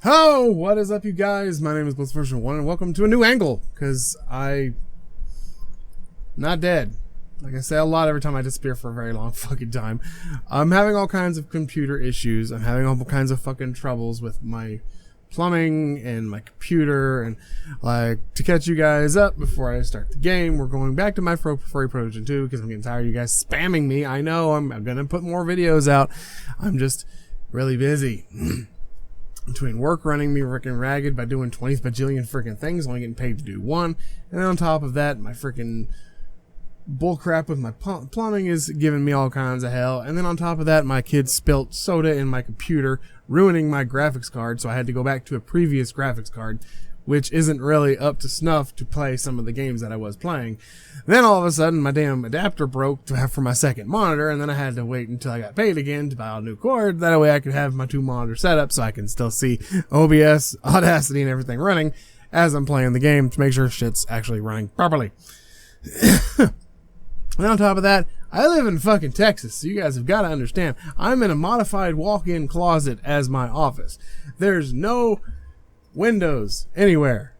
Oh, what is up, you guys? My name is BlitzVersion1, and welcome to a new angle, because I'm not dead. Like I say a lot every time I disappear for a very long fucking time. I'm having all kinds of computer issues. I'm having all kinds of fucking troubles with my plumbing and my computer, and like, to catch you guys up before I start the game, we're going back to my Furry Protogen 2, because I'm getting tired of you guys spamming me. I know I'm gonna put more videos out. I'm just really busy. Between work running me freaking ragged by doing 20 bajillion freaking things, only getting paid to do one, and then on top of that, my freaking bullcrap with my plumbing is giving me all kinds of hell, and then on top of that, my kid spilt soda in my computer, ruining my graphics card, so I had to go back to a previous graphics card, which isn't really up to snuff to play some of the games that I was playing. Then all of a sudden, my damn adapter broke for my second monitor, and then I had to wait until I got paid again to buy a new cord. That way I could have my two monitor setup so I can still see OBS, Audacity, and everything running as I'm playing the game to make sure shit's actually running properly. And on top of that, I live in fucking Texas, so you guys have got to understand, I'm in a modified walk-in closet as my office. There's no windows anywhere.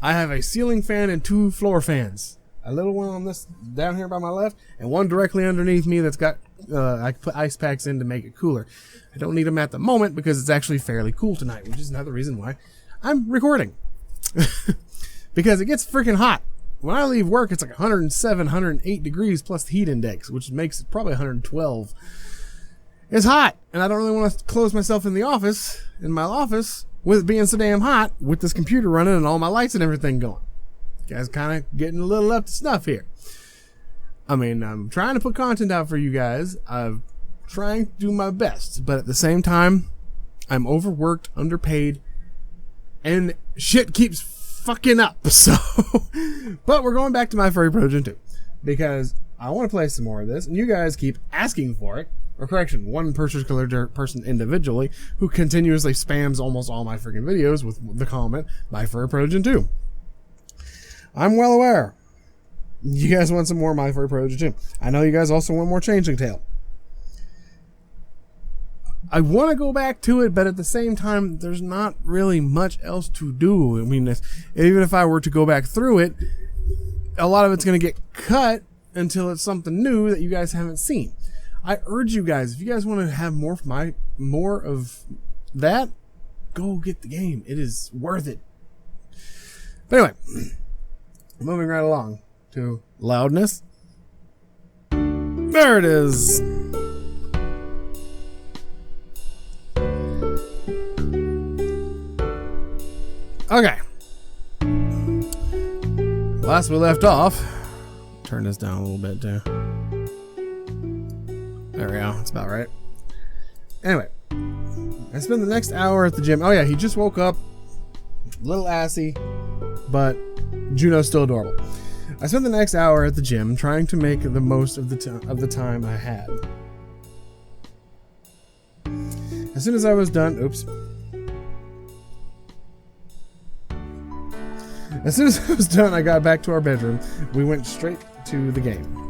I have a ceiling fan and two floor fans. A little one on this down here by my left, and one directly underneath me that's got I can put ice packs in to make it cooler. I don't need them at the moment because it's actually fairly cool tonight, which is another reason why I'm recording. Because it gets freaking hot. When I leave work, it's like 107, 108 degrees plus the heat index, which makes it probably 112. It's hot, and I don't really want to close myself in my office, with it being so damn hot, with this computer running and all my lights and everything going. Guys kind of getting a little up to snuff here. I mean, I'm trying to put content out for you guys. I'm trying to do my best, but at the same time, I'm overworked, underpaid, and shit keeps fucking up. So, but we're going back to my Furry Protogen 2 because I want to play some more of this, and you guys keep asking for it. Or correction, one particular person individually who continuously spams almost all my freaking videos with the comment, my Furry Protogen 2. I'm well aware. You guys want some more My Furry Protogen 2. I know you guys also want more Changeling Tale. I want to go back to it, but at the same time, there's not really much else to do. I mean, even if I were to go back through it, a lot of it's going to get cut until it's something new that you guys haven't seen. I urge you guys, if you guys want to have more of that, go get the game. It is worth it. But anyway, moving right along to loudness. There it is. Okay. Last we left off, turn this down a little bit too. There we go, that's about right. Anyway, I spent the next hour at the gym. Oh yeah, he just woke up, a little assy, but Juno's still adorable. I spent the next hour at the gym trying to make the most of the time I had. As soon as I was done, As soon as I was done, I got back to our bedroom. We went straight to the game.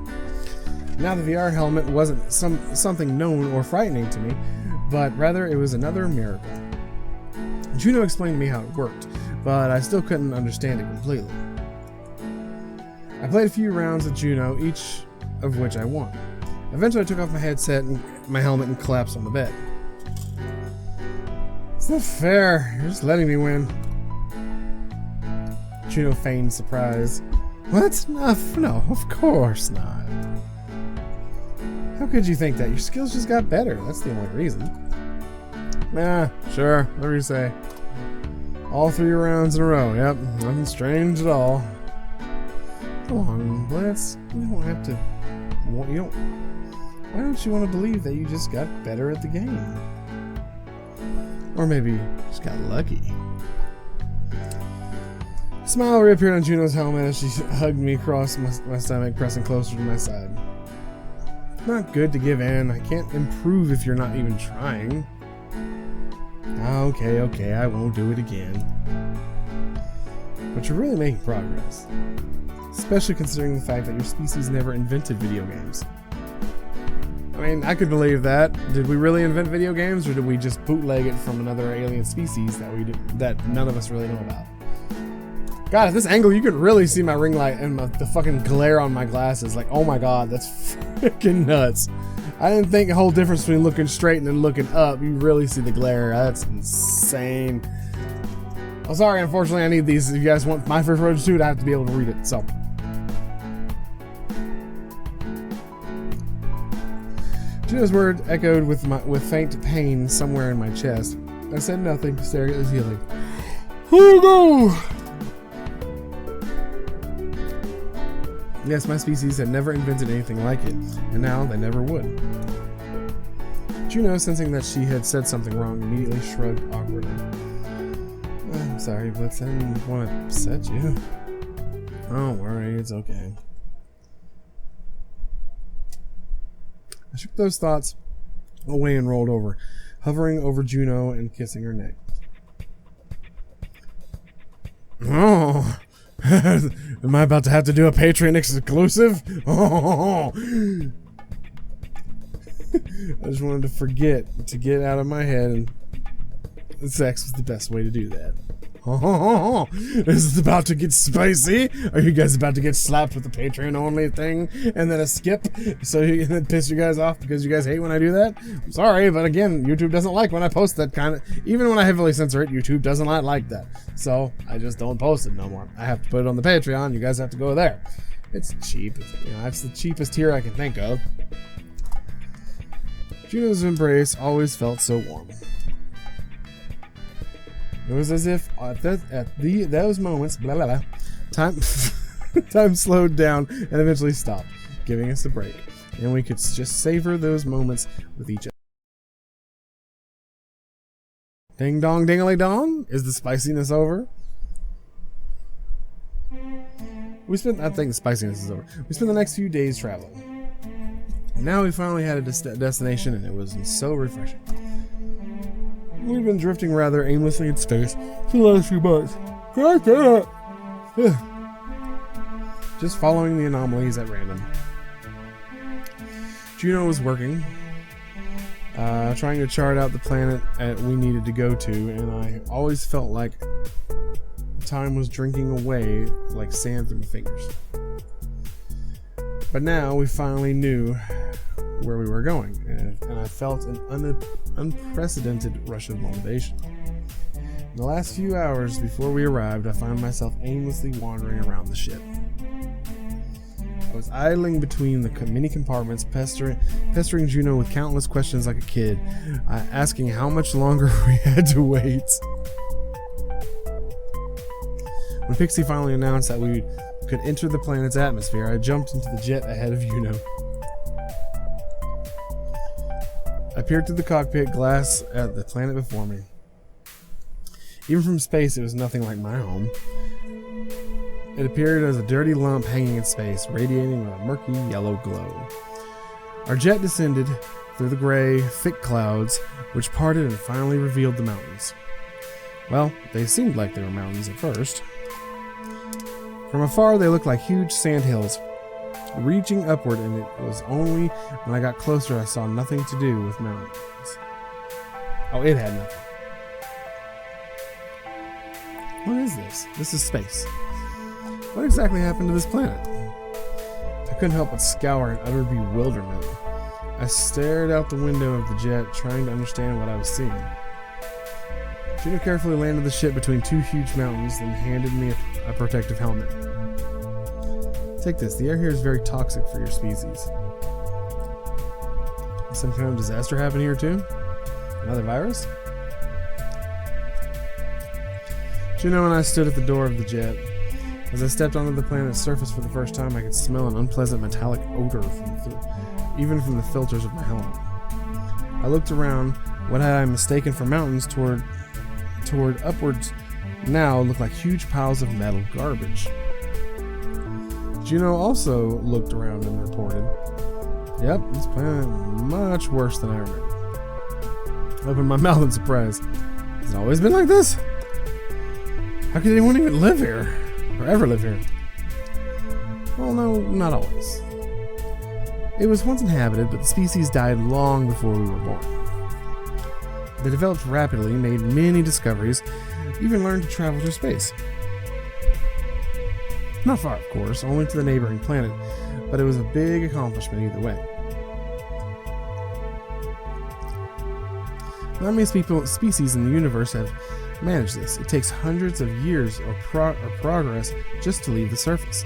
Now the VR helmet wasn't something known or frightening to me, but rather it was another miracle. Juno explained to me how it worked, but I still couldn't understand it completely. I played a few rounds with Juno, each of which I won. Eventually I took off my headset and my helmet and collapsed on the bed. It's not fair, you're just letting me win. Juno feigned surprise. What? No, of course not. How could you think that? Your skills just got better. That's the only reason. Nah, sure. Whatever you say. All 3 rounds in a row. Yep. Nothing strange at all. Come on, Blitz. You don't have to. Why don't you want to believe that you just got better at the game? Or maybe you just got lucky. A smile reappeared on Juno's helmet as she hugged me across my stomach, pressing closer to my side. Not good to give in. I can't improve if you're not even trying. Okay, I won't do it again. But you're really making progress. Especially considering the fact that your species never invented video games. I mean, I could believe that. Did we really invent video games, or did we just bootleg it from another alien species that none of us really know about? God, at this angle, you could really see my ring light and the fucking glare on my glasses. Like, oh my god, that's freaking nuts. I didn't think a whole difference between looking straight and then looking up. You really see the glare. That's insane. I'm sorry, unfortunately, I need these. If you guys want my Furry Protogen 2, I have to be able to read it, so. Juno's word echoed with faint pain somewhere in my chest. I said nothing, staring at the ceiling. Here we go! Yes, my species had never invented anything like it, and now they never would. Juno, sensing that she had said something wrong, immediately shrugged awkwardly. I'm sorry, Blitz, I didn't want to upset you. Don't worry, it's okay. I shook those thoughts away and rolled over, hovering over Juno and kissing her neck. Oh! Am I about to have to do a Patreon exclusive? Oh. I just wanted to forget to get out of my head, and sex was the best way to do that. Oh, this is about to get spicy. Are you guys about to get slapped with the Patreon only thing and then a skip so you can piss you guys off because you guys hate when I do that? I'm sorry, but again, YouTube doesn't like when I post that kind of, even when I heavily censor it, YouTube doesn't like that. So I just don't post it no more. I have to put it on the Patreon. You guys have to go there. It's cheap. It's the cheapest tier I can think of. Juno's embrace always felt so warm. It was as if at those moments, blah, blah, blah, time slowed down and eventually stopped, giving us a break, and we could just savor those moments with each other. Ding dong dingly dong, is the spiciness over? I think the spiciness is over. We spent the next few days traveling. Now we finally had a destination, and it was so refreshing. We've been drifting rather aimlessly in space for the last few months. Just following the anomalies at random. Juno was working, trying to chart out the planet we needed to go to, and I always felt like time was drinking away like sand through my fingers. But now we finally knew where we were going, and I felt an unprecedented rush of motivation. In the last few hours before we arrived, I found myself aimlessly wandering around the ship. I was idling between the many compartments, pestering Juno with countless questions like a kid, asking how much longer we had to wait. When Pixie finally announced that we could enter the planet's atmosphere, I jumped into the jet ahead of Juno. I peered through the cockpit glass at the planet before me. Even from space, it was nothing like my home. It appeared as a dirty lump hanging in space, radiating with a murky yellow glow. Our jet descended through the gray, thick clouds, which parted and finally revealed the mountains. Well, they seemed like they were mountains at first. From afar, they looked like huge sandhills, reaching upward, and it was only when I got closer I saw nothing to do with mountains. Oh, it had nothing. What is this? This is space. What exactly happened to this planet? I couldn't help but scour in utter bewilderment. I stared out the window of the jet, trying to understand what I was seeing. Juno carefully landed the ship between two huge mountains, then handed me a protective helmet. Take this. The air here is very toxic for your species. Some kind of disaster happen here too? Another virus? Juno and I stood at the door of the jet. As I stepped onto the planet's surface for the first time, I could smell an unpleasant metallic odor even from the filters of my helmet. I looked around. What had I mistaken for mountains toward upwards now looked like huge piles of metal garbage. Juno also looked around and reported, "Yep, this planet is much worse than I remember." I opened my mouth in surprise. Has it always been like this? How could anyone even live here? Or ever live here? Well, no, not always. It was once inhabited, but the species died long before we were born. They developed rapidly, made many discoveries, even learned to travel through space. Not far, of course, only to the neighboring planet, but it was a big accomplishment either way. Not many species in the universe have managed this. It takes hundreds of years of progress just to leave the surface.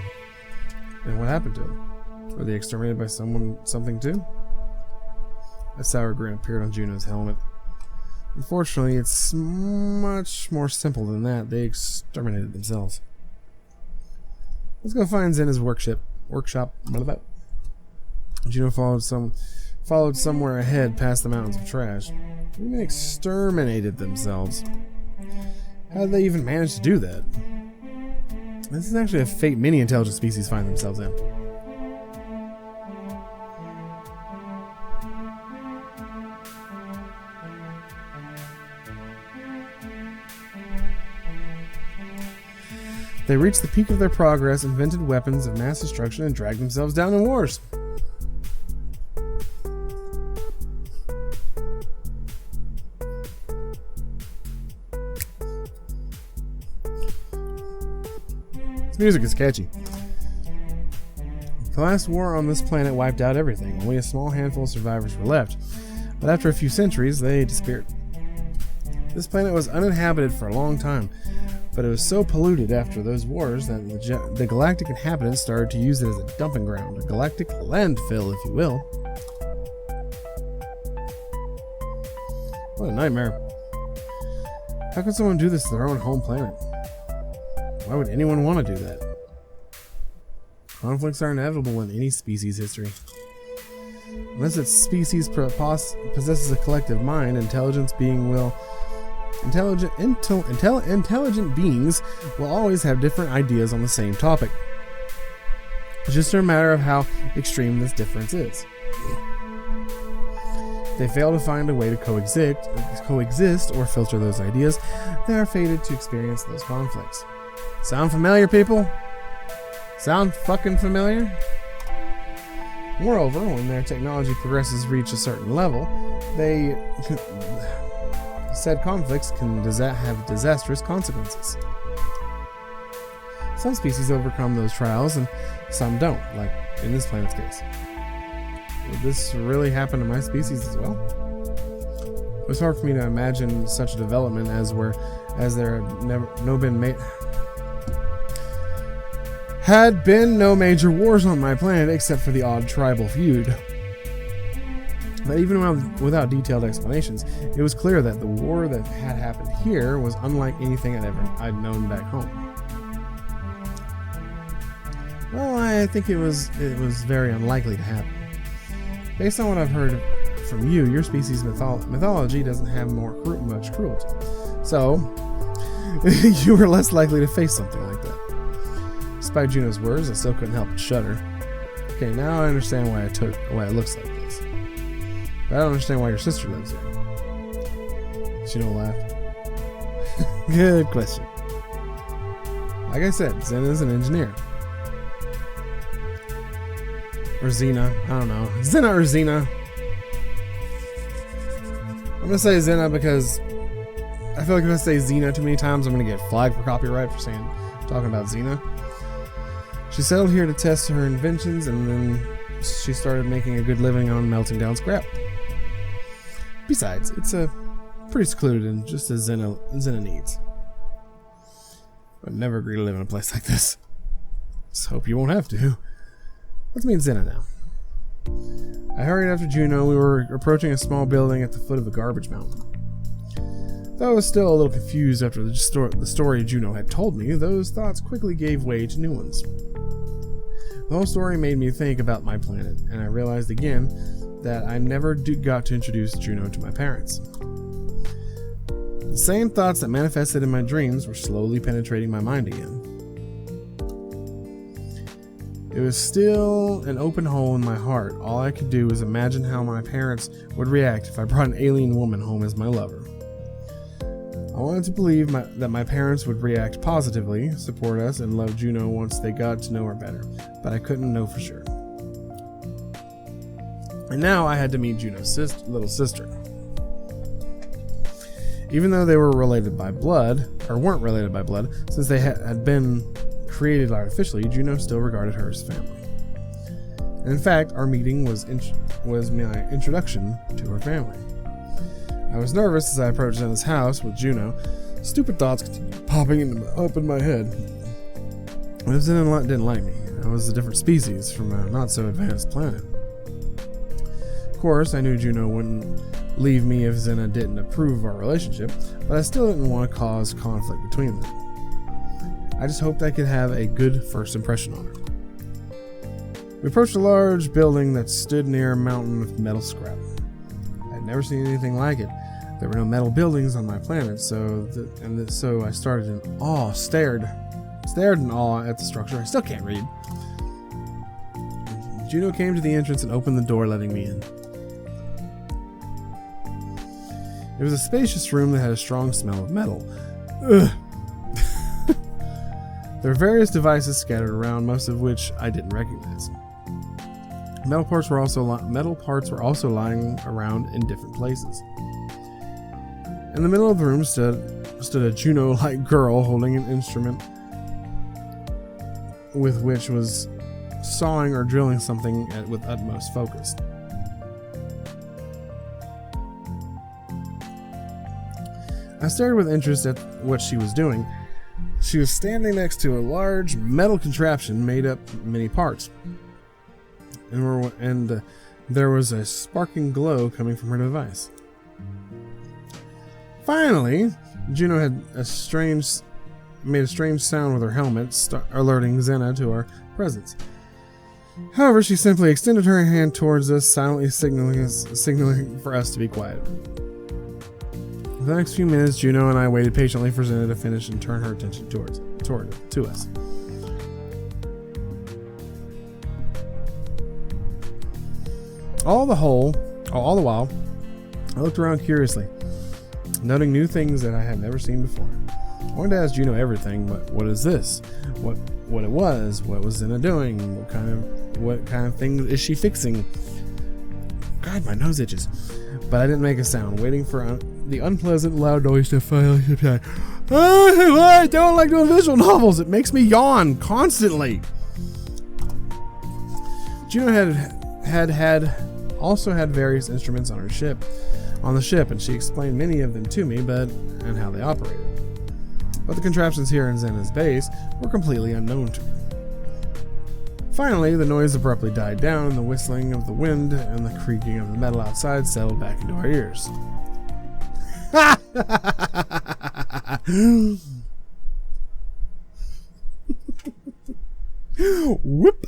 And what happened to them? Were they exterminated by something too? A sour grin appeared on Juno's helmet. Unfortunately, it's much more simple than that. They exterminated themselves. Let's go find Xena's workshop. Juno followed somewhere ahead past the mountains of trash. They exterminated themselves. How did they even manage to do that? This is actually a fate many intelligent species find themselves in. They reached the peak of their progress, invented weapons of mass destruction, and dragged themselves down in wars. This music is catchy. The last war on this planet wiped out everything. Only a small handful of survivors were left. But after a few centuries, they disappeared. This planet was uninhabited for a long time. But it was so polluted after those wars that the galactic inhabitants started to use it as a dumping ground, a galactic landfill, if you will. What a nightmare. How could someone do this to their own home planet? Why would anyone want to do that? Conflicts are inevitable in any species history. Unless its species possesses a collective mind, intelligent beings will always have different ideas on the same topic. It's just a matter of how extreme this difference is. If they fail to find a way to coexist or filter those ideas, they are fated to experience those conflicts. Sound familiar, people? Sound fucking familiar? Moreover, when their technology progresses reach a certain level, said conflicts can have disastrous consequences. Some species overcome those trials and some don't, like in this planet's case. Would this really happen to my species as well? It was hard for me to imagine such a development as there had been no major wars on my planet except for the odd tribal feud. But even without detailed explanations, it was clear that the war that had happened here was unlike anything I'd known back home. Well, I think it was very unlikely to happen. Based on what I've heard from you, your species' mythology doesn't have much cruelty. So, you were less likely to face something like that. Despite Juno's words, I still couldn't help but shudder. Okay, now I understand why it looks like this. But I don't understand why your sister lives here. Juno laughed. Good question. Like I said, Xena's an engineer. Or Xena, I don't know. Xena or Xena. I'm gonna say Xena because I feel like if I say Xena too many times, I'm gonna get flagged for copyright for talking about Xena. She settled here to test her inventions, and then she started making a good living on melting down scrap. Besides, it's pretty secluded and just as Xena needs. I'd never agree to live in a place like this. Just hope you won't have to. Let's meet Xena now. I hurried after Juno. We were approaching a small building at the foot of a garbage mountain. Though I was still a little confused after the story Juno had told me, those thoughts quickly gave way to new ones. The whole story made me think about my planet, and I realized again that I never got to introduce Juno to my parents. The same thoughts that manifested in my dreams were slowly penetrating my mind again. It was still an open hole in my heart. All I could do was imagine how my parents would react if I brought an alien woman home as my lover. I wanted to believe that my parents would react positively, support us, and love Juno once they got to know her better, but I couldn't know for sure. And now I had to meet Juno's little sister. Even though they were related by blood, or weren't related by blood, since they had been created artificially, Juno still regarded her as family. And in fact, our meeting was my introduction to her family. I was nervous as I approached Xena's house with Juno. Stupid thoughts continued popping up in my head. What if Xena didn't like me? I was a different species from a not-so-advanced planet. Of course, I knew Juno wouldn't leave me if Xena didn't approve of our relationship, but I still didn't want to cause conflict between them. I just hoped I could have a good first impression on her. We approached a large building that stood near a mountain of metal scrap. I had never seen anything like it. There were no metal buildings on my planet, so I started in awe, stared in awe at the structure. I still can't read. Juno came to the entrance and opened the door, letting me in. It was a spacious room that had a strong smell of metal. Ugh. There were various devices scattered around, most of which I didn't recognize. Metal parts were also lying around in different places. In the middle of the room stood a Juno-like girl holding an instrument with which was sawing or drilling something with utmost focus. I stared with interest at what she was doing. She was standing next to a large metal contraption made up of many parts. And there was a sparking glow coming from her device. Finally, Juno made a strange sound with her helmet, alerting Xena to our presence. However, she simply extended her hand towards us, silently signaling for us to be quiet. For the next few minutes, Juno and I waited patiently for Xena to finish and turn her attention to us. All the while, I looked around curiously, noting new things that I had never seen before. I wanted to ask Juno everything, but what is this? What it was? What was Xena doing? What kind of thing is she fixing? God, my nose itches. But I didn't make a sound, waiting for the unpleasant loud noise to finally subside. I don't like doing visual novels. It makes me yawn constantly. Juno also had various instruments on the ship, and she explained many of them to me, and how they operated. But the contraptions here in Xena's base were completely unknown to me. Finally, the noise abruptly died down, and the whistling of the wind and the creaking of the metal outside settled back into our ears. Whoop!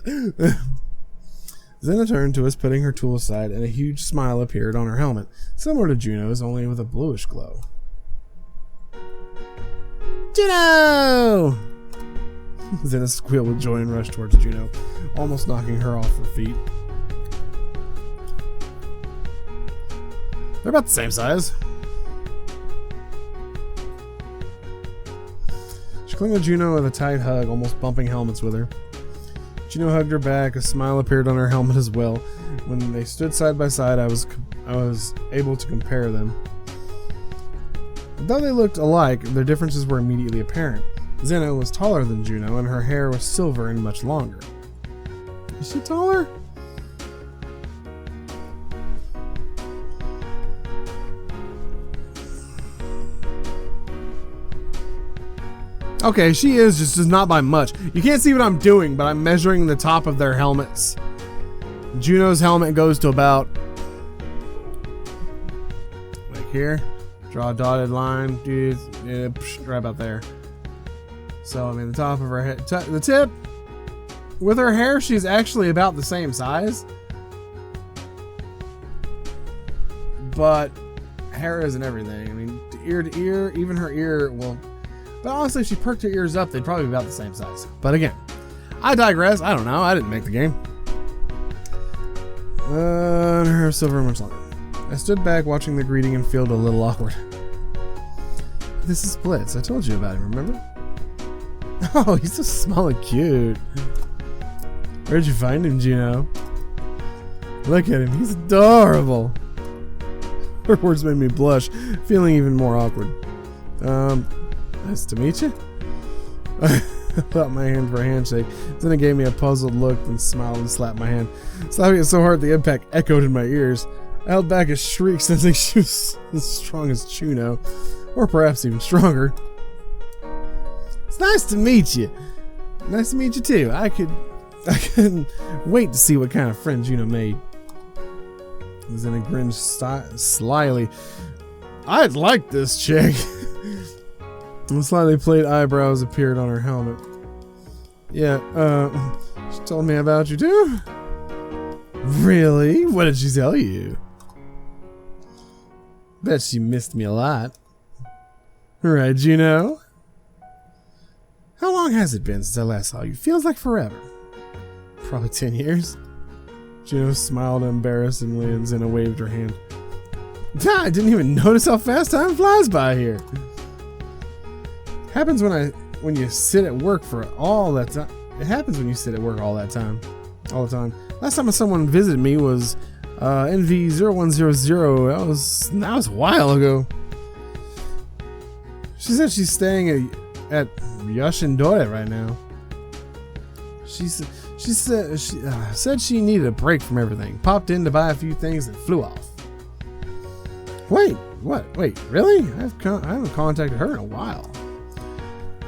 Xena turned to us, putting her tool aside, and a huge smile appeared on her helmet, similar to Juno's, only with a bluish glow. Juno! Xena squealed with joy and rushed towards Juno, almost knocking her off her feet. They're about the same size. She clung to Juno with a tight hug, almost bumping helmets with her. Juno hugged her back. A smile appeared on her helmet as well. When they stood side by side, I was able to compare them. Though they looked alike, their differences were immediately apparent. Xena was taller than Juno, and her hair was silver and much longer. Is she taller? Okay, she is, just not by much. You can't see what I'm doing, but I'm measuring the top of their helmets. Juno's helmet goes to about, like here. Draw a dotted line, dude, right about there. So, I mean, the top of her head, the tip, with her hair, she's actually about the same size. But hair isn't everything. I mean, ear to ear, even her ear will. But honestly, if she perked her ears up, they'd probably be about the same size. But again, I digress. I don't know. I didn't make the game. And her hair silver much longer. I stood back watching the greeting and felt a little awkward. This is Blitz. I told you about him, remember? Oh, he's so small and cute. Where'd you find him, Juno? Look at him, he's adorable. Her words made me blush, feeling even more awkward. Nice to meet you. I put out my hand for a handshake. Xena gave me a puzzled look, then smiled and slapped my hand. Slapping it so hard the impact echoed in my ears. I held back a shriek, sensing she was as strong as Juno, or perhaps even stronger. It's nice to meet you. Nice to meet you too. I couldn't wait to see what kind of friend Juno made. Xena grinned slyly. I'd like this chick. And slightly played eyebrows appeared on her helmet. Yeah, she told me about you too? Really? What did she tell you? Bet she missed me a lot. Right, Juno? How long has it been since I last saw you? Feels like forever. Probably 10 years. Juno smiled embarrassingly and Xena waved her hand. I didn't even notice how fast time flies by here. Happens when you sit at work for all that time. It happens when you sit at work all the time. Last time someone visited me was NV0100. That was a while ago. She said she's staying at Yashindore right now. She said she needed a break from everything. Popped in to buy a few things and flew off. Wait, what? Wait, really? I haven't contacted her in a while.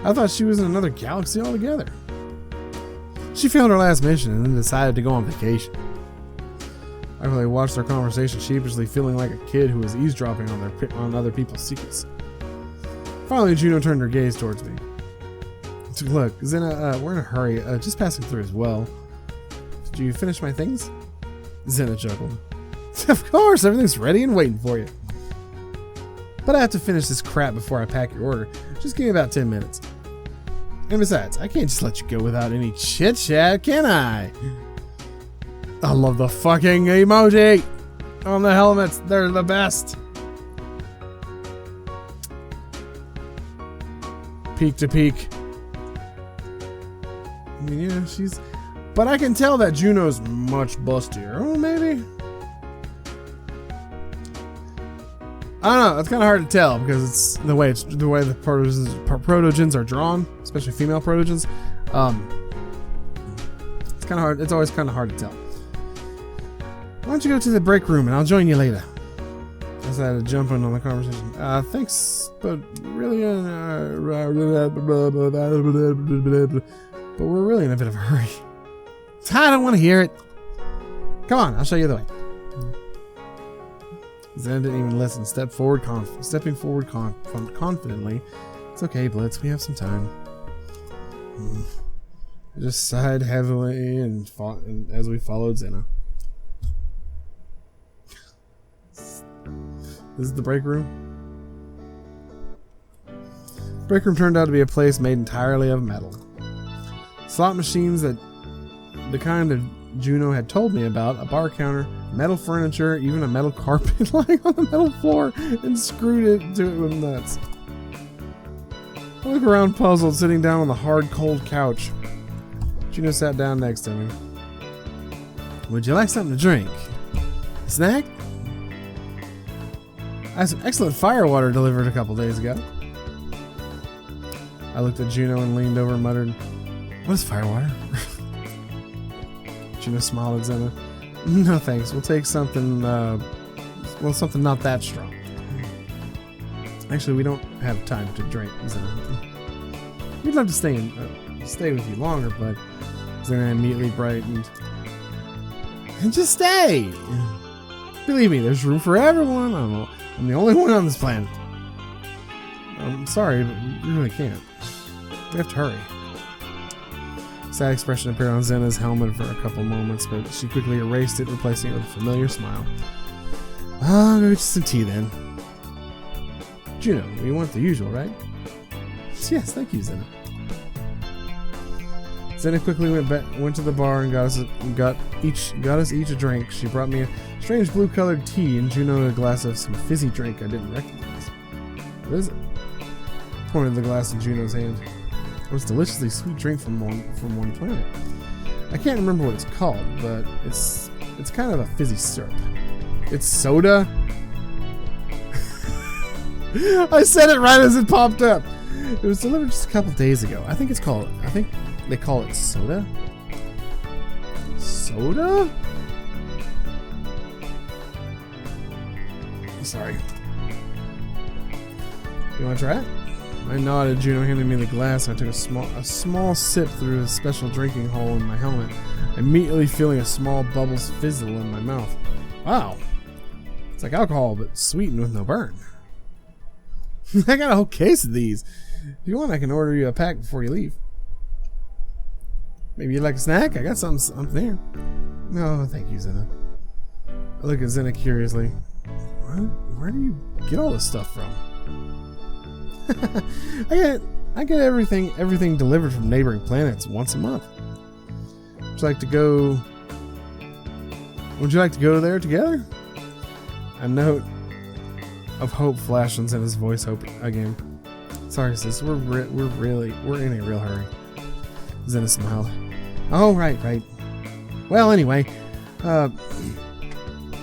I thought she was in another galaxy altogether. She failed her last mission and then decided to go on vacation. I really watched their conversation sheepishly, feeling like a kid who was eavesdropping on other people's secrets. Finally, Juno turned her gaze towards me. Look, Xena, we're in a hurry. Just passing through as well. Did you finish my things? Xena chuckled. Of course, everything's ready and waiting for you. But I have to finish this crap before I pack your order. Just give me about 10 minutes. And besides, I can't just let you go without any chit-chat, can I? I love the fucking emoji on the helmets. They're the best. Peak to peak. I mean, yeah, but I can tell that Juno's much bustier. Oh, maybe? I don't know. It's kind of hard to tell because it's the way the protogens are drawn, especially female protogens. It's kind of hard. It's always kind of hard to tell. Why don't you go to the break room and I'll join you later? I decided to jump in on the conversation. Thanks, but really, but we're really in a bit of a hurry. I don't want to hear it. Come on, I'll show you the way. Xena didn't even listen. Stepping forward confidently. It's okay, Blitz. We have some time. I just sighed heavily and as we followed Xena. This is the break room. Break room turned out to be a place made entirely of metal. Slot machines the kind that Juno had told me about, a bar counter, metal furniture, even a metal carpet lying on the metal floor, and screwed it to it with nuts. I look around puzzled, sitting down on the hard, cold couch. Juno sat down next to me. Would you like something to drink? A snack? I had some excellent firewater delivered a couple days ago. I looked at Juno and leaned over and muttered, What is firewater? Juno smiled at Xena. No thanks, we'll take something, something not that strong. Actually, we don't have time to drink, Xena. We'd love to stay with you longer, but Xena immediately brightened. And just stay! Believe me, there's room for everyone. I'm the only one on this planet. I'm sorry, but we really can't. We have to hurry. Sad expression appeared on Xena's helmet for a couple moments, but she quickly erased it, replacing it with a familiar smile. Maybe just some tea then. Juno, you want the usual, right? Yes, thank you, Xena. Xena quickly went to the bar and got us each a drink. She brought me a strange blue-colored tea and Juno a glass of some fizzy drink I didn't recognize. What is it? Pointed the glass in Juno's hand. It was a deliciously sweet drink from one planet. I can't remember what it's called, but it's It's kind of a fizzy syrup. It's soda. I said it right as it popped up. It was delivered just a couple days ago. I think they call it soda. Soda? Sorry. You want to try it? I nodded. Juno handed me the glass. I took a small sip through a special drinking hole in my helmet, immediately feeling a small bubbles fizzle in my mouth. Wow. It's like alcohol, but sweetened with no burn. I got a whole case of these. If you want, I can order you a pack before you leave. Maybe you'd like a snack? I got something there. No, thank you, Xena. I look at Xena curiously. Where do you get all this stuff from? I get everything delivered from neighboring planets once a month. Would you like to go there together? A note of hope flashed on Xena's voice again. Sorry, sis, we're in a real hurry. Xena smiled. Oh, right. Well, anyway,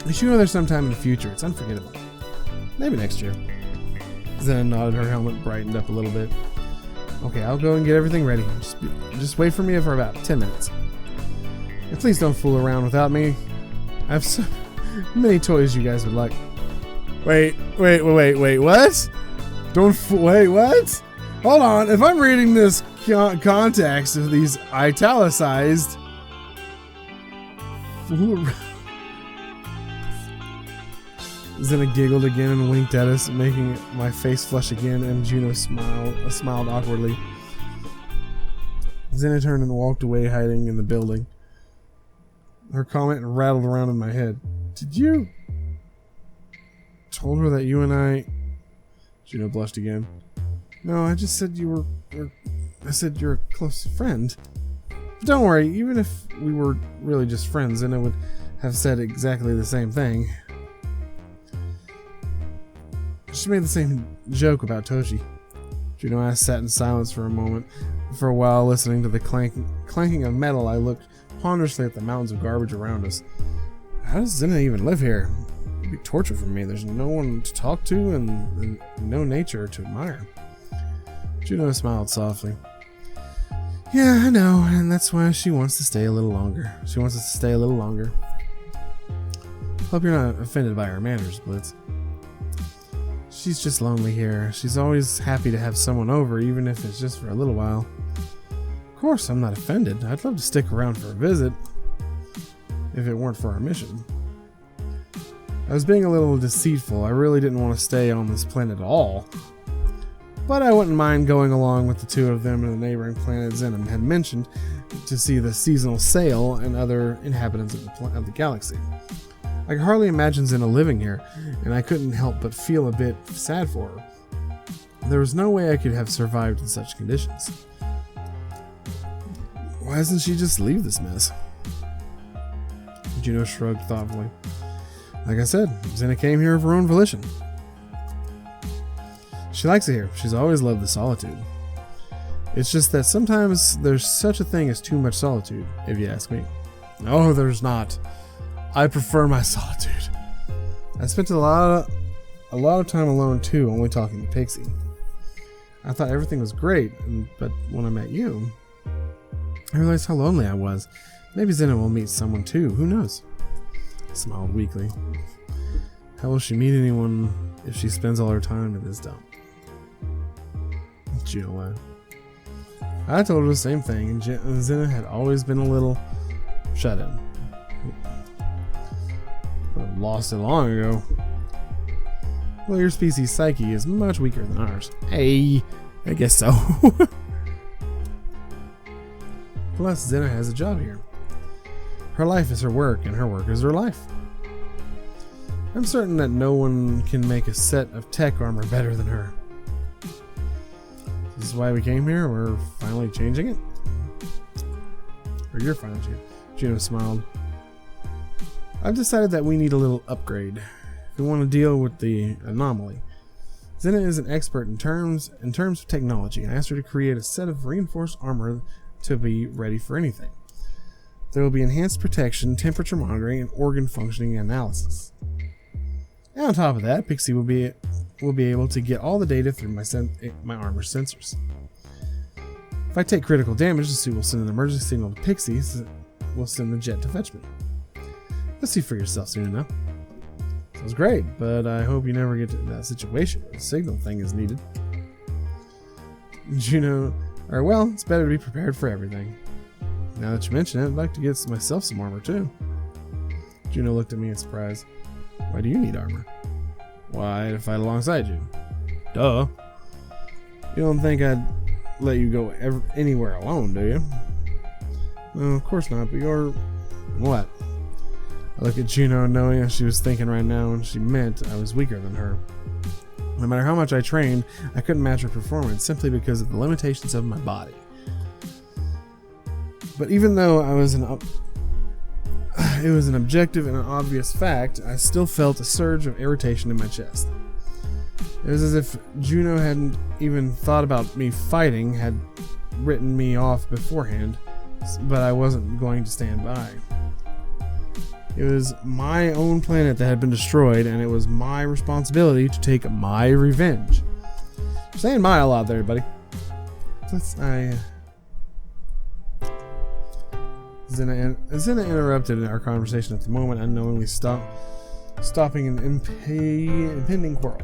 you should go there sometime in the future. It's unforgettable. Maybe next year. Xena nodded. Her helmet brightened up a little bit. Okay, I'll go and get everything ready. Just wait for me for about 10 minutes. And please don't fool around without me. I have so many toys you guys would like. Wait, what? Wait, what? Hold on, if I'm reading this context of these italicized... Xena giggled again and winked at us, making my face flush again, and Juno smiled awkwardly. Xena turned and walked away, hiding in the building. Her comment rattled around in my head. Did you... told her that you and I... Juno blushed again. No, I just said you were... I said you're a close friend. But don't worry, even if we were really just friends, Xena would have said exactly the same thing. She made the same joke about Toshi. Juno and I sat in silence for a moment. For a while, listening to the clanking of metal, I looked ponderously at the mountains of garbage around us. How does Xena even live here? It'd be torture for me. There's no one to talk to and no nature to admire. Juno smiled softly. Yeah, I know, and that's why she wants to stay a little longer. Hope you're not offended by her manners, Blitz. She's just lonely here. She's always happy to have someone over, even if it's just for a little while. Of course, I'm not offended. I'd love to stick around for a visit, if it weren't for our mission. I was being a little deceitful. I really didn't want to stay on this planet at all. But I wouldn't mind going along with the two of them to the neighboring planet Xena had mentioned to see the seasonal sail and other inhabitants of the galaxy. I could hardly imagine Xena living here, and I couldn't help but feel a bit sad for her. There was no way I could have survived in such conditions. Why doesn't she just leave this mess? Juno shrugged thoughtfully. Like I said, Xena came here of her own volition. She likes it here. She's always loved the solitude. It's just that sometimes there's such a thing as too much solitude, if you ask me. No, there's not. I prefer my solitude. I spent a lot of time alone too, only talking to Pixie. I thought everything was great, but when I met you, I realized how lonely I was. Maybe Xena will meet someone too, who knows? I smiled weakly. How will she meet anyone if she spends all her time in this dump? Juno laughed. I told her the same thing, and Xena had always been a little shut in. Lost it long ago. Well, your species' psyche is much weaker than ours. Hey, I guess so. Plus, Xena has a job here. Her life is her work, and her work is her life. I'm certain that no one can make a set of tech armor better than her. This is why we came here. We're finally changing it. Or you're finally changing it. Juno smiled. I've decided that we need a little upgrade if we want to deal with the anomaly. Xena is an expert in terms of technology. I asked her to create a set of reinforced armor to be ready for anything. There will be enhanced protection, temperature monitoring, and organ functioning analysis. And on top of that, Pixie will be able to get all the data through my armor sensors. If I take critical damage, the suit will send an emergency signal to Pixie, so we'll send the jet to fetch me. You'll see for yourself soon enough. Sounds great, but I hope you never get to that situation where the signal thing is needed. Juno, well, it's better to be prepared for everything. Now that you mention it, I'd like to get myself some armor too. Juno looked at me in surprise. Why do you need armor? Why, to fight alongside you. Duh. You don't think I'd let you go anywhere alone, do you? No, of course not, but you're... What? I look at Juno knowing what she was thinking right now, and she meant I was weaker than her. No matter how much I trained, I couldn't match her performance simply because of the limitations of my body. But even though it was an objective and an obvious fact, I still felt a surge of irritation in my chest. It was as if Juno hadn't even thought about me fighting, had written me off beforehand, but I wasn't going to stand by. It was my own planet that had been destroyed, and it was my responsibility to take my revenge. I'm saying my a lot there, buddy. Xena interrupted our conversation at the moment, unknowingly stopping an impending quarrel.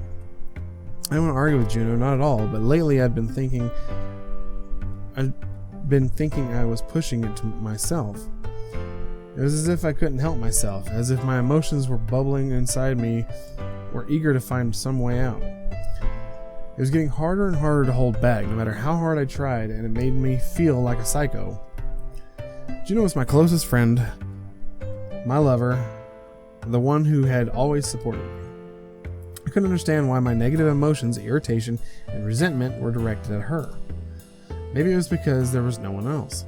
I don't want to argue with Juno, not at all, but lately I'd been thinking I was pushing it to myself. It was as if I couldn't help myself, as if my emotions were bubbling inside me, were eager to find some way out. It was getting harder and harder to hold back, no matter how hard I tried, and it made me feel like a psycho. Juno was my closest friend, my lover, the one who had always supported me. I couldn't understand why my negative emotions, irritation, and resentment were directed at her. Maybe it was because there was no one else.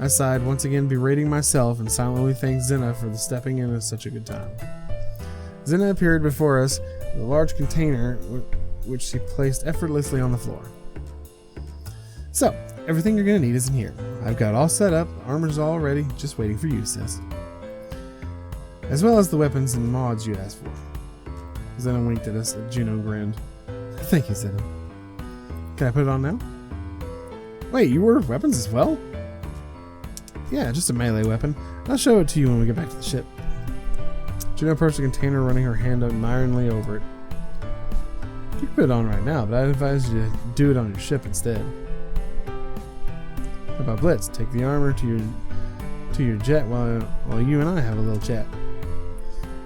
I sighed, once again berating myself, and silently thanked Xena for stepping in at such a good time. Xena appeared before us with a large container, which she placed effortlessly on the floor. So, everything you're going to need is in here. I've got it all set up, armor's all ready, just waiting for you, sis. As well as the weapons and mods you asked for. Xena winked at us, and Juno grinned. Thank you, Xena. Can I put it on now? Wait, you ordered weapons as well? Yeah, just a melee weapon. I'll show it to you when we get back to the ship. Juno approached the container, running her hand admiringly over it. You can put it on right now, but I'd advise you to do it on your ship instead. How about Blitz? Take the armor to your jet while you and I have a little chat.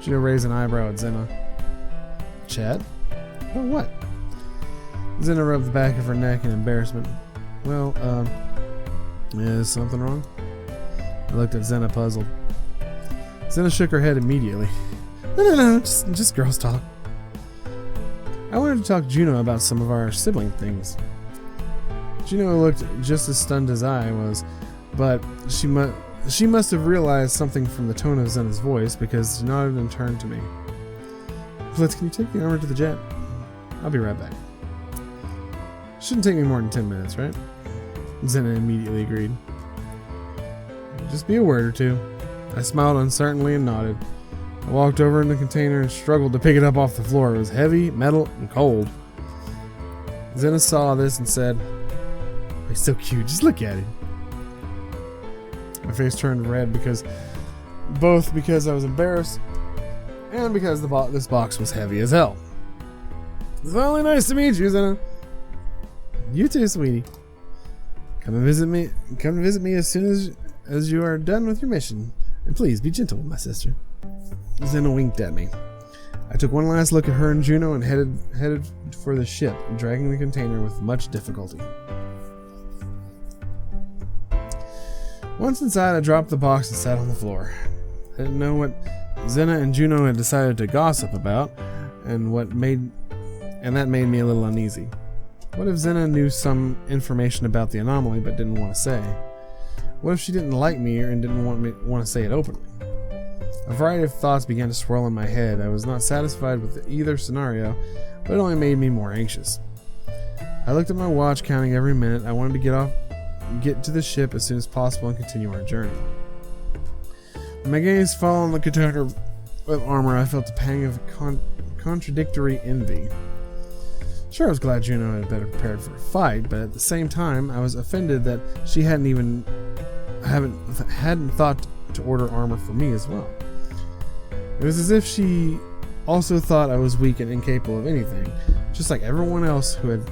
Juno raised an eyebrow at Xena. Chat? About what? Xena rubbed the back of her neck in embarrassment. Well, is something wrong? I looked at Xena puzzled. Xena shook her head immediately. No, just girls talk. I wanted to talk to Juno about some of our sibling things. Juno looked just as stunned as I was, but she must have realized something from the tone of Xena's voice, because she nodded and turned to me. Blitz, can you take the armor to the jet? I'll be right back. Shouldn't take me more than 10 minutes, right? Xena immediately agreed. Just be a word or two. I smiled uncertainly and nodded. I walked over in the container and struggled to pick it up off the floor. It was heavy, metal, and cold. Xena saw this and said, "He's so cute, just look at him." My face turned red because I was embarrassed and because this box was heavy as hell. It's finally nice to meet you, Xena. You too, sweetie. Come and visit me as soon as you are done with your mission. And please be gentle with my sister. Xena winked at me. I took one last look at her and Juno and headed for the ship, dragging the container with much difficulty. Once inside, I dropped the box and sat on the floor. I didn't know what Xena and Juno had decided to gossip about, and that made me a little uneasy. What if Xena knew some information about the anomaly but didn't want to say? What if she didn't like me and didn't want to say it openly? A variety of thoughts began to swirl in my head. I was not satisfied with either scenario, but it only made me more anxious. I looked at my watch, counting every minute. I wanted to get to the ship as soon as possible and continue our journey. My gaze fell on the container with armor. I felt a pang of contradictory envy. Sure, I was glad Juno had better prepared for a fight, but at the same time, I was offended that she hadn't thought to order armor for me as well. It was as if she also thought I was weak and incapable of anything, just like everyone else who had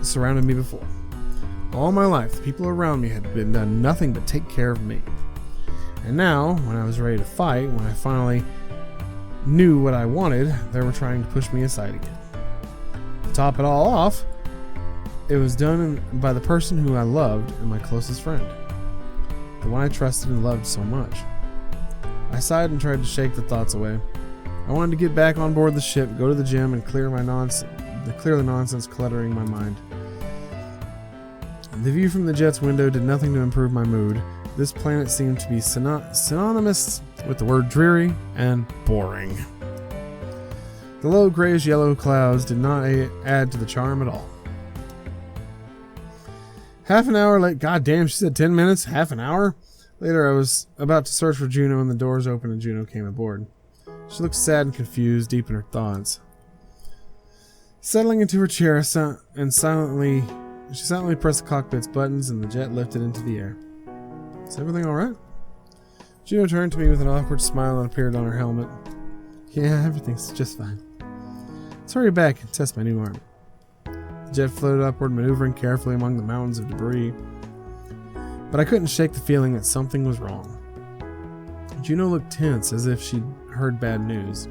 surrounded me before. All my life, the people around me had done nothing but take care of me. And now, when I was ready to fight, when I finally knew what I wanted, they were trying to push me aside again. To top it all off, it was done by the person who I loved and my closest friend. The one I trusted and loved so much. I sighed and tried to shake the thoughts away. I wanted to get back on board the ship, go to the gym, and clear the nonsense cluttering my mind. The view from the jet's window did nothing to improve my mood. This planet seemed to be synonymous with the word dreary and boring. The low grayish-yellow clouds did not add to the charm at all. Half an hour late. God damn, she said 10 minutes? Half an hour? Later, I was about to search for Juno when the doors opened and Juno came aboard. She looked sad and confused, deep in her thoughts. Settling into her chair she silently pressed the cockpit's buttons and the jet lifted into the air. Is everything alright? Juno turned to me with an awkward smile and appeared on her helmet. Yeah, everything's just fine. Let's hurry back and test my new armor. The jet floated upward, maneuvering carefully among the mountains of debris. But I couldn't shake the feeling that something was wrong. Juno looked tense, as if she'd heard bad news.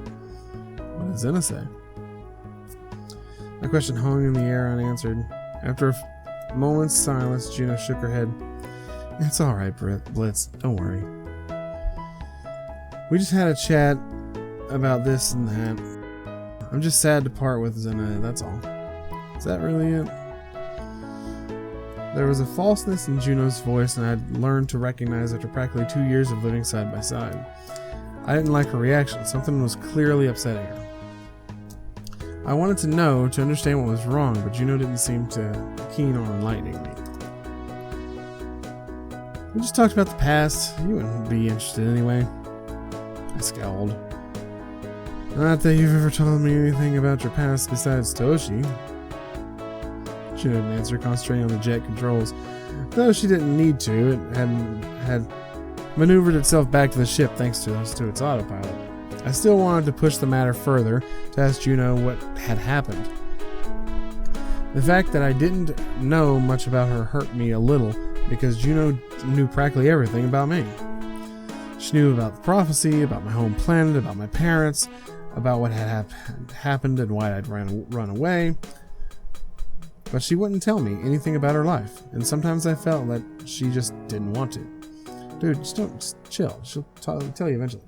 What did Xena say? My question hung in the air unanswered. After a moment's silence, Juno shook her head. It's alright, Blitz. Don't worry. We just had a chat about this and that. I'm just sad to part with Xena, that's all. Is that really it? There was a falseness in Juno's voice, and I'd learned to recognize after practically 2 years of living side by side. I didn't like her reaction. Something was clearly upsetting her. I wanted to know, to understand what was wrong, but Juno didn't seem keen on enlightening me. We just talked about the past. You wouldn't be interested anyway. I scowled. Not that you've ever told me anything about your past besides Toshi. Juno didn't answer, concentrating on the jet controls. Though she didn't need to, it had maneuvered itself back to the ship thanks to its autopilot. I still wanted to push the matter further, to ask Juno what had happened. The fact that I didn't know much about her hurt me a little, because Juno knew practically everything about me. She knew about the prophecy, about my home planet, about my parents, about what had happened and why I'd run away. But she wouldn't tell me anything about her life, and sometimes I felt that she just didn't want to. Dude, just chill. She'll tell you eventually.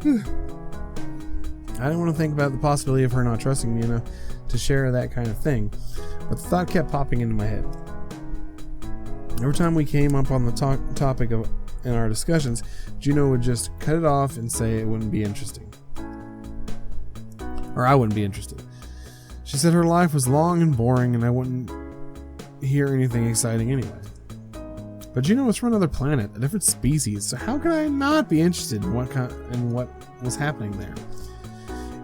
I didn't want to think about the possibility of her not trusting me enough to share that kind of thing, but the thought kept popping into my head. Every time we came up on the topic in our discussions, Juno would just cut it off and say it wouldn't be interesting. Or I wouldn't be interested. She said her life was long and boring and I wouldn't hear anything exciting anyway. But Juno was from another planet, a different species, so how could I not be interested in what was happening there?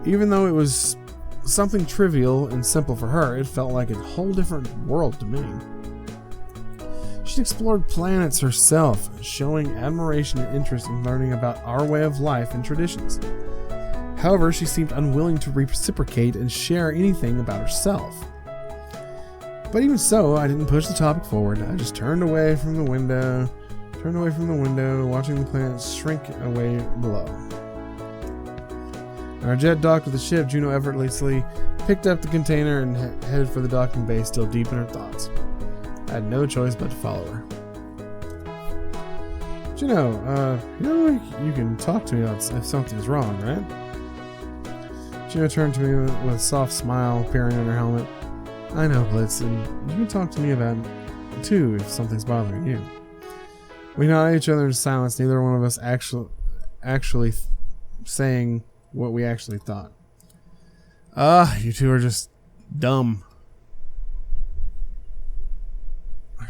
Even though it was something trivial and simple for her, it felt like a whole different world to me. She'd explored planets herself, showing admiration and interest in learning about our way of life and traditions. However, she seemed unwilling to reciprocate and share anything about herself. But even so, I didn't push the topic forward. I just turned away from the window, watching the planets shrink away below. When our jet docked with the ship, Juno effortlessly picked up the container and headed for the docking bay, still deep in her thoughts. I had no choice but to follow her. Juno, you can talk to me if something's wrong, right? Juno turned to me with a soft smile appearing on her helmet. I know, Blitz, and you can talk to me about it too if something's bothering you. We nodded at each other in silence, neither one of us actually saying what we actually thought. You two are just dumb.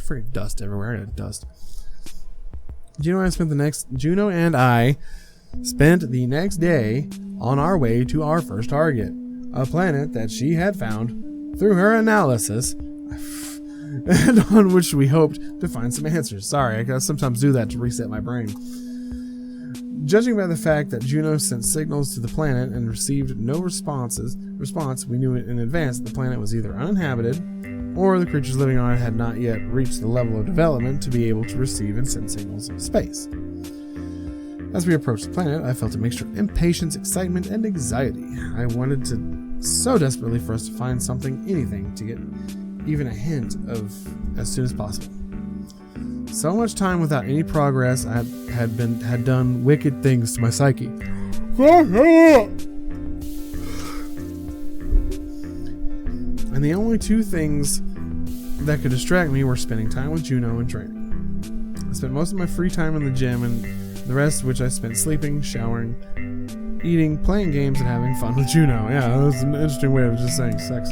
freaking dust everywhere. I got dust. Juno and I spent the next day on our way to our first target, a planet that she had found through her analysis, and on which we hoped to find some answers. Sorry, I gotta sometimes do that to reset my brain. Judging by the fact that Juno sent signals to the planet and received no response, we knew in advance that the planet was either uninhabited or the creatures living on it had not yet reached the level of development to be able to receive and send signals in space. As we approached the planet, I felt a mixture of impatience, excitement, and anxiety. I wanted to so desperately for us to find something, anything, to get even a hint of as soon as possible. So much time without any progress had done wicked things to my psyche. And the only two things that could distract me were spending time with Juno and training. I spent most of my free time in the gym, and the rest of which I spent sleeping, showering, eating, playing games, and having fun with Juno. Yeah, that was an interesting way of just saying sex.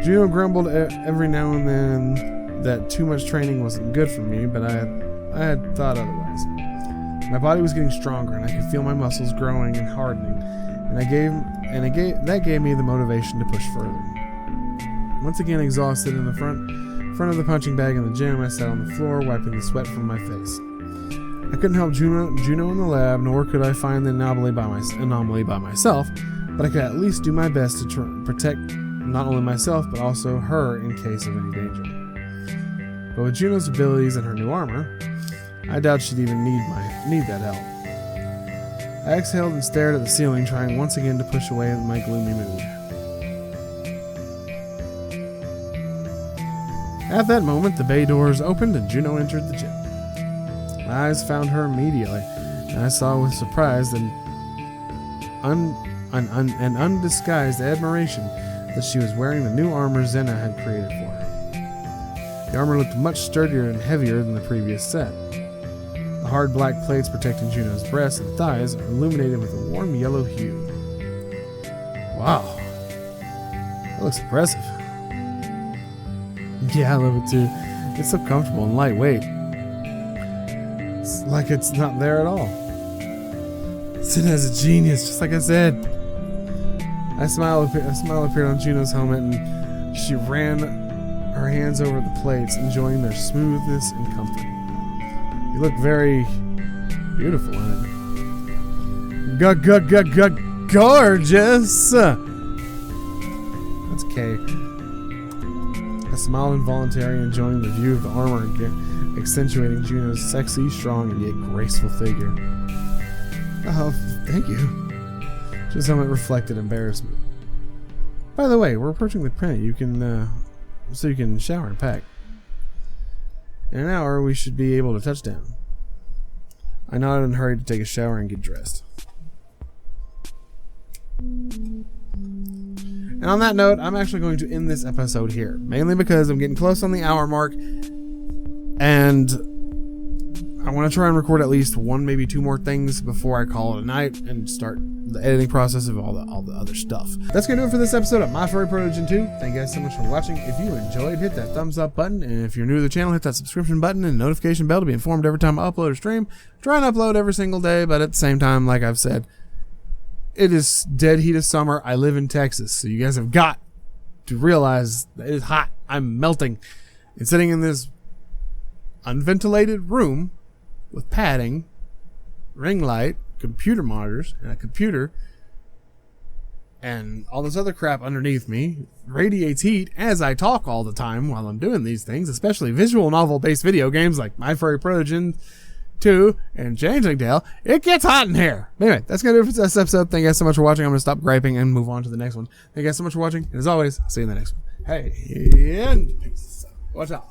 Juno grumbled every now and then that too much training wasn't good for me, but I had thought otherwise. My body was getting stronger, and I could feel my muscles growing and hardening, and that gave me the motivation to push further. Once again exhausted in the front of the punching bag in the gym, I sat on the floor, wiping the sweat from my face. I couldn't help Juno in the lab, nor could I find the anomaly by myself, but I could at least do my best to protect not only myself, but also her in case of any danger. But with Juno's abilities and her new armor, I doubt she'd even need that help. I exhaled and stared at the ceiling, trying once again to push away my gloomy mood. At that moment, the bay doors opened and Juno entered the gym. My eyes found her immediately, and I saw with surprise and undisguised admiration that she was wearing the new armor Xena had created for her. The armor looked much sturdier and heavier than the previous set. The hard black plates protecting Juno's breasts and thighs are illuminated with a warm yellow hue. Wow, that looks impressive. Yeah, I love it too. It's so comfortable and lightweight. It's like it's not there at all. Xena's a genius, just like I said. A smile appeared on Juno's helmet, and she ran her hands over the plates, enjoying their smoothness and comfort. You look very beautiful in it. Gorgeous! That's K. I smiled involuntarily, enjoying the view of the armor again, accentuating Juno's sexy, strong, and yet graceful figure. Oh, thank you. Juno's helmet reflected embarrassment. By the way, we're approaching the planet. So you can shower and pack. In an hour, we should be able to touch down. I nodded and hurried to take a shower and get dressed. And on that note, I'm actually going to end this episode here, mainly because I'm getting close on the hour mark, and I want to try and record at least one, maybe two more things before I call it a night and start the editing process of all the other stuff. That's going to do it for this episode of My Furry Protogen 2. Thank you guys so much for watching. If you enjoyed, hit that thumbs up button, and if you're new to the channel, hit that subscription button and notification bell to be informed every time I upload or stream. Try and upload every single day, but at the same time, like I've said, it is dead heat of summer. I live in Texas, so you guys have got to realize that it is hot. I'm melting. And sitting in this unventilated room with padding, ring light, computer monitors, and a computer, and all this other crap underneath me radiates heat as I talk all the time while I'm doing these things, especially visual novel-based video games like My Furry Protogen 2 and Changeling Tale. It gets hot in here. Anyway, that's gonna do it for this episode. Thank you guys so much for watching. I'm gonna stop griping and move on to the next one. Thank you guys so much for watching, and as always, I'll see you in the next one. Hey, and peace. Watch out.